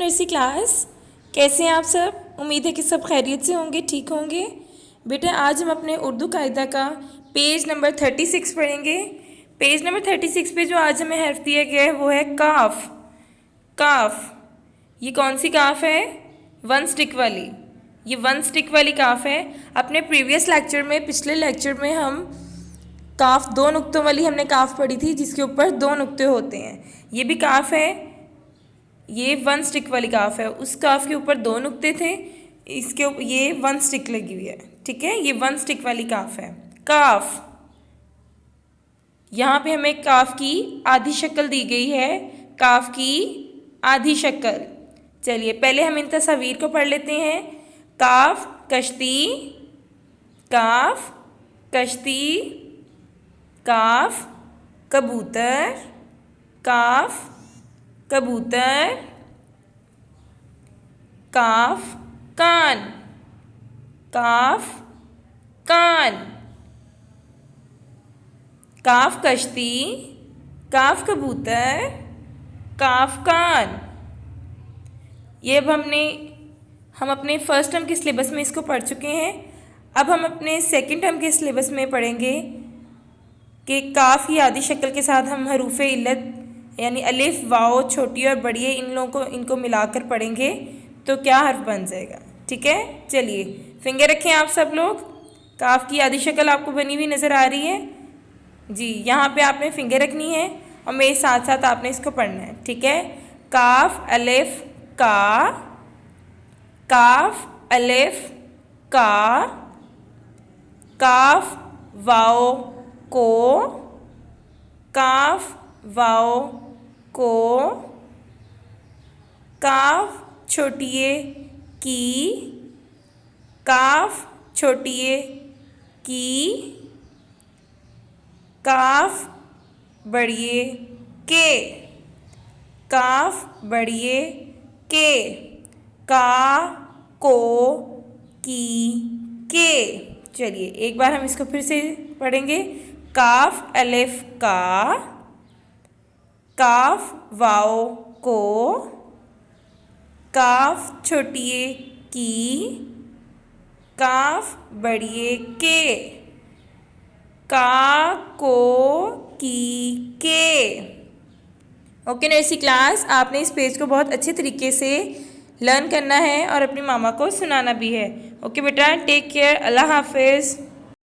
Nursery class. कैसे हैं आप सब? उम्मीद है कि सब खैरियत से होंगे, ठीक होंगे। बेटा आज हम अपने उर्दू कायदा का पेज नंबर 36 पढ़ेंगे। पेज नंबर 36 पे जो आज हमें हर्फ दिया गया है वो है काफ। काफ, ये कौन सी काफ है? वन स्टिक वाली। ये वन स्टिक वाली काफ है। अपने प्रीवियस लेक्चर में, पिछले लेक्चर में हम काफ दो नुक्तों वाली हमने काफ पढ़ी थी, जिसके ऊपर दो नुक्ते होते हैं। ये भी काफ है, ये वन स्टिक वाली काफ है। उस काफ के ऊपर दो नुक्ते थे, इसके ये वन स्टिक लगी हुई है। ठीक है, ये वन स्टिक वाली काफ है। काफ, यहाँ पे हमें काफ की आधी शक्ल दी गई है। काफ की आधी शक्ल। चलिए पहले हम इन तस्वीर को पढ़ लेते हैं। काफ कश्ती, काफ कश्ती, काफ कबूतर, काफ कबूतर, काफ कान, काफ कान, काफ कश्ती, काफ कबूतर, काफ कान। ये अब हम अपने फर्स्ट टर्म के सिलेबस में इसको पढ़ चुके हैं। अब हम अपने सेकंड टर्म के सिलेबस में पढ़ेंगे कि काफ की आधी शक्ल के साथ हम हरूफ इल्लत यानी अलिफ, वाओ, छोटी और बड़ी इनको मिलाकर पढ़ेंगे तो क्या हर्फ बन जाएगा। ठीक है, चलिए फिंगर रखें आप सब लोग। काफ की आधी शक्ल आपको बनी हुई नज़र आ रही है जी। यहाँ पे आपने फिंगर रखनी है और मेरे साथ साथ आपने इसको पढ़ना है। ठीक है, काफ अलिफ का, काफ अलिफ का, काफ वाओ को, काफ वाओ को, काफ छोटिए की, काफ छोटिए की, काफ बड़िए के, काफ बड़िए के, का को की के। चलिए एक बार हम इसको फिर से पढ़ेंगे। काफ अलिफ का, काफ वाओ को, काफ छोटिए की, काफ बड़िए के, का को की के। ओके नर्सरी क्लास, आपने इस पेज को बहुत अच्छे तरीके से लर्न करना है और अपनी मामा को सुनाना भी है। ओके बेटा, टेक केयर, अल्लाह हाफिज़।